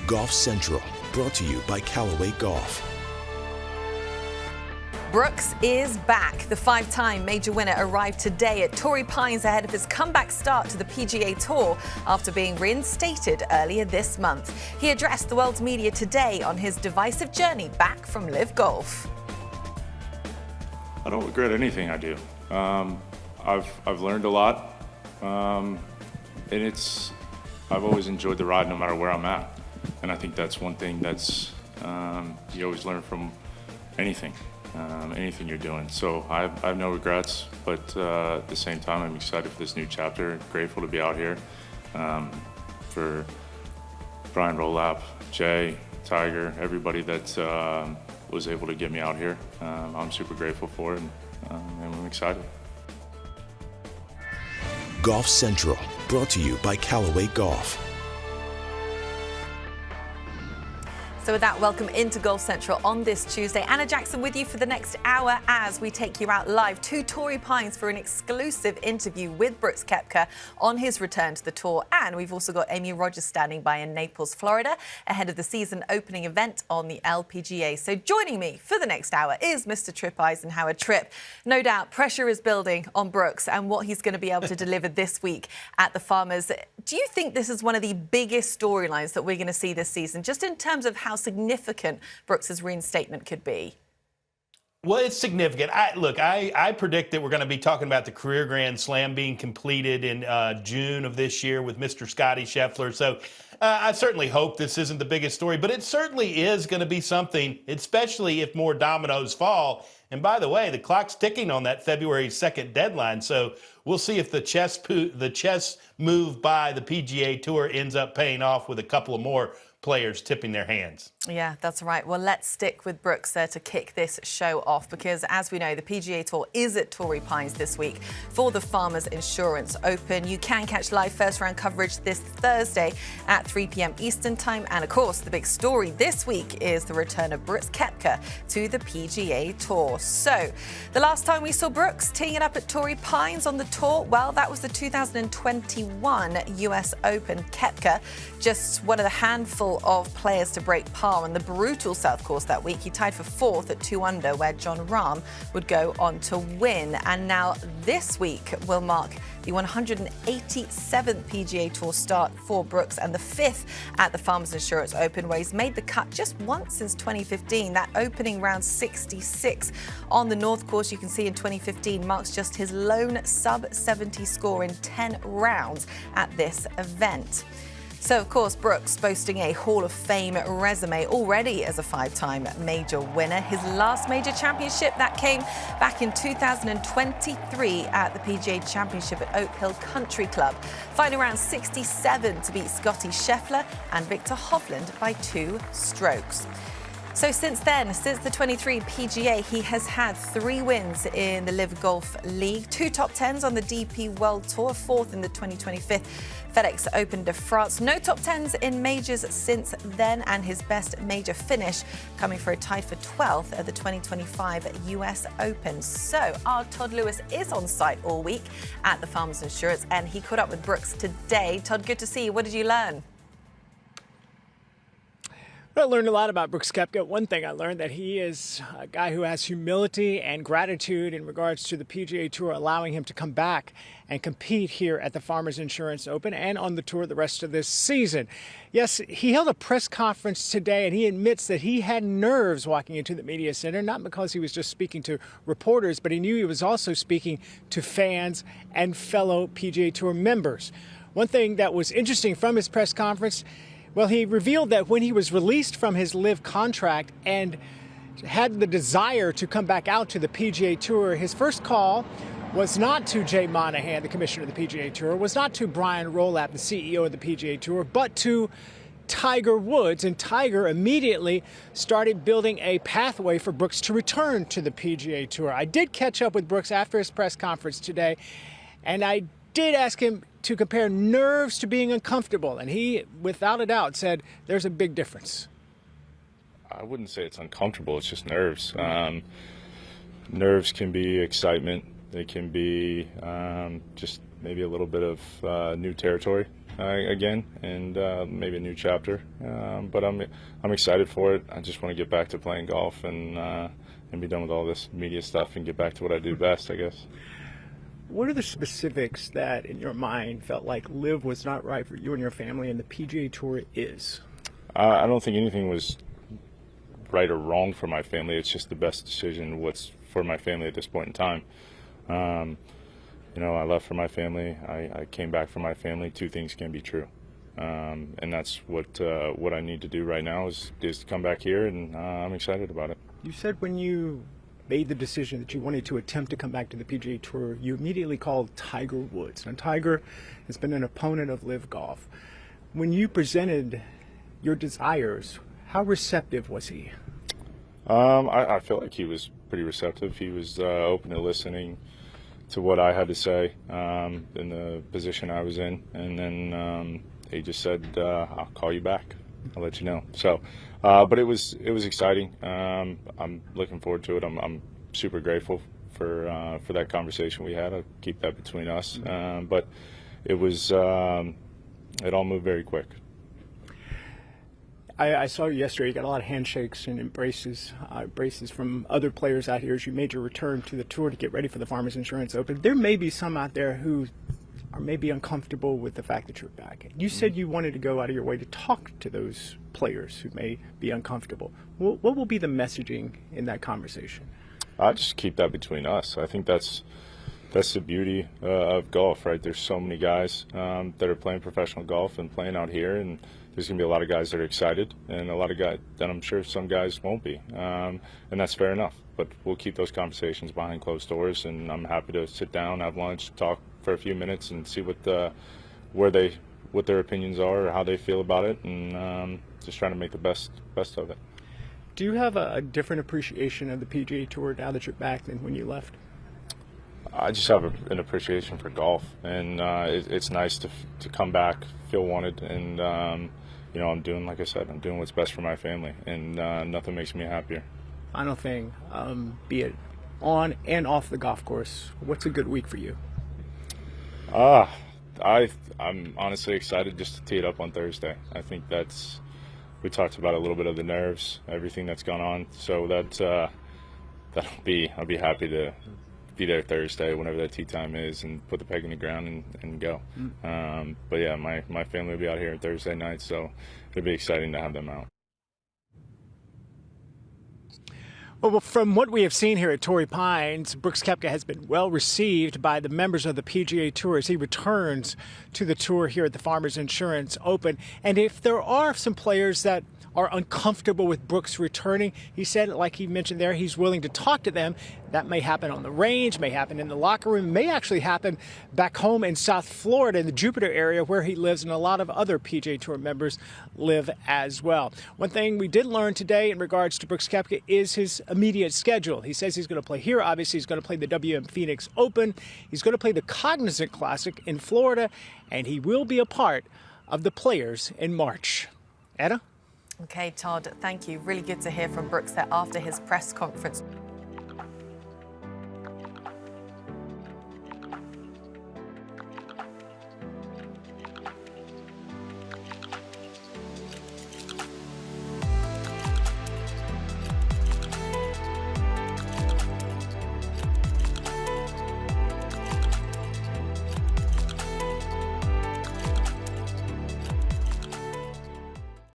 Golf Central, brought to you by Callaway Golf. Brooks is back. The five-time major winner arrived today at Torrey Pines ahead of his comeback start to the PGA Tour after being reinstated earlier this month. He addressed the world's media today on his divisive journey back from LIV Golf. I don't regret anything I do. I've learned a lot, and I've always enjoyed the ride no matter where I'm at. And I think that's one thing that's you always learn from anything you're doing. So I have no regrets, but at the same time, I'm excited for this new chapter. Grateful to be out here for Brian Rolap, Jay, Tiger, everybody that was able to get me out here. I'm super grateful for it, and I'm excited. Golf Central, brought to you by Callaway Golf. So with that, welcome into Golf Central on this Tuesday. Anna Jackson with you for the next hour as we take you out live to Torrey Pines for an exclusive interview with Brooks Koepka on his return to the tour. And we've also got Amy Rogers standing by in Naples, Florida, ahead of the season opening event on the LPGA. So joining me for the next hour is Mr. Tripp Eisenhower. Tripp, no doubt pressure is building on Brooks and what he's going to be able to deliver this week at the Farmers. Do you think this is one of the biggest storylines that we're going to see this season, just in terms of how significant Brooks's reinstatement could be? Well, it's significant. I predict that we're going to be talking about the career Grand Slam being completed in June of this year with Mr. Scotty Scheffler. So I certainly hope this isn't the biggest story, but it certainly is going to be something, especially if more dominoes fall. And by the way, the clock's ticking on that February 2nd deadline. So we'll see if the chess move by the PGA Tour ends up paying off with a couple of more players tipping their hands. Yeah, that's right. Well, let's stick with Brooks there to kick this show off because, as we know, the PGA Tour is at Torrey Pines this week for the Farmers Insurance Open. You can catch live first-round coverage this Thursday at 3 p.m. Eastern Time. And, of course, the big story this week is the return of Brooks Koepka to the PGA Tour. So, the last time we saw Brooks teeing it up at Torrey Pines on the tour, well, that was the 2021 US Open. Koepka, just one of the handful of players to break par on the brutal South Course that week. He tied for fourth at 2 under, where Jon Rahm would go on to win. And now this week will mark the 187th PGA Tour start for Brooks and the 5th at the Farmers Insurance Open, where he's made the cut just once since 2015. That opening round 66 on the North Course, you can see in 2015, marks just his lone sub-70 score in 10 rounds at this event. So, of course, Brooks boasting a Hall of Fame resume already as a five-time major winner. His last major championship, that came back in 2023 at the PGA Championship at Oak Hill Country Club. Final round 67 to beat Scotty Scheffler and Victor Hovland by 2 strokes. So since then, since the 23 PGA, he has had 3 wins in the LIV Golf League, 2 top 10s on the DP World Tour, 4th in the 2025 FedEx Open de France. No top 10s in majors since then, and his best major finish coming for a tie for 12th at the 2025 US Open. So our Todd Lewis is on site all week at the Farmers Insurance, and he caught up with Brooks today. Todd, good to see you. What did you learn? I learned a lot about Brooks Koepka. One thing I learned, that he is a guy who has humility and gratitude in regards to the PGA Tour allowing him to come back and compete here at the Farmers Insurance Open and on the tour the rest of this season. Yes, he held a press conference today, and he admits that he had nerves walking into the media center, not because he was just speaking to reporters, but he knew he was also speaking to fans and fellow PGA Tour members. One thing that was interesting from his press conference, well, he revealed that when he was released from his LIV contract and had the desire to come back out to the PGA Tour, his first call was not to Jay Monahan, the commissioner of the PGA Tour, was not to Brian Rolap, the CEO of the PGA Tour, but to Tiger Woods. And Tiger immediately started building a pathway for Brooks to return to the PGA Tour. I did catch up with Brooks after his press conference today, and I did ask him to compare nerves to being uncomfortable, and he, without a doubt, said there's a big difference. I wouldn't say it's uncomfortable, it's just nerves. Nerves can be excitement, they can be just maybe a little bit of new territory. again, and maybe a new chapter. But I'm excited for it. I just want to get back to playing golf and be done with all this media stuff and get back to what I do best, I guess. What are the specifics that, in your mind, felt like LIV was not right for you and your family, and the PGA Tour is? I don't think anything was right or wrong for my family. It's just the best decision what's for my family at this point in time. You know, I left for my family. I came back for my family. Two things can be true, and that's what I need to do right now is to come back here, and I'm excited about it. You said when you made the decision that you wanted to attempt to come back to the PGA Tour, you immediately called Tiger Woods. Now, Tiger has been an opponent of LIV Golf. When you presented your desires, how receptive was he? I feel like he was pretty receptive. He was open to listening to what I had to say in the position I was in, and then he just said, "I'll call you back. I'll let you know." So, but it was exciting. I'm looking forward to it. I'm super grateful for that conversation we had. I'll keep that between us. But it was it all moved very quick. I saw you yesterday. You got a lot of handshakes and embraces from other players out here as you made your return to the tour to get ready for the Farmers Insurance Open. There may be some out there who are maybe uncomfortable with the fact that you're back. You said you wanted to go out of your way to talk to those players who may be uncomfortable. What will be the messaging in that conversation? I just keep that between us. I think that's the beauty of golf, right? There's so many guys that are playing professional golf and playing out here, and there's going to be a lot of guys that are excited, and a lot of guys that I'm sure some guys won't be, and that's fair enough. But we'll keep those conversations behind closed doors, and I'm happy to sit down, have lunch, talk for a few minutes, and see what their opinions are or how they feel about it, and just trying to make the best of it. Do you have a different appreciation of the PGA Tour now that you're back than when you left? I just have an appreciation for golf, and it's nice to come back, feel wanted, and you know, I'm doing, like I said, I'm doing what's best for my family, and nothing makes me happier. Final thing, be it on and off the golf course, what's a good week for you? I'm honestly excited just to tee it up on Thursday. I think we talked about a little bit of the nerves, everything that's gone on, so I'll be happy to be there Thursday whenever that tee time is and put the peg in the ground and go. But yeah, my family will be out here Thursday night, so it'll be exciting to have them out. Well, from what we have seen here at Torrey Pines, Brooks Koepka has been well received by the members of the PGA Tour as he returns to the tour here at the Farmers Insurance Open. And if there are some players that are uncomfortable with Brooks returning, he said, like he mentioned there, he's willing to talk to them. That may happen on the range, may happen in the locker room, may actually happen back home in South Florida in the Jupiter area where he lives, and a lot of other PGA Tour members live as well. One thing we did learn today in regards to Brooks Koepka is his immediate schedule. He says he's going to play here. Obviously, he's going to play the WM Phoenix Open. He's going to play the Cognizant Classic in Florida, and he will be a part of the Players in March. Anna? Okay, Todd, thank you. Really good to hear from Brooks there after his press conference.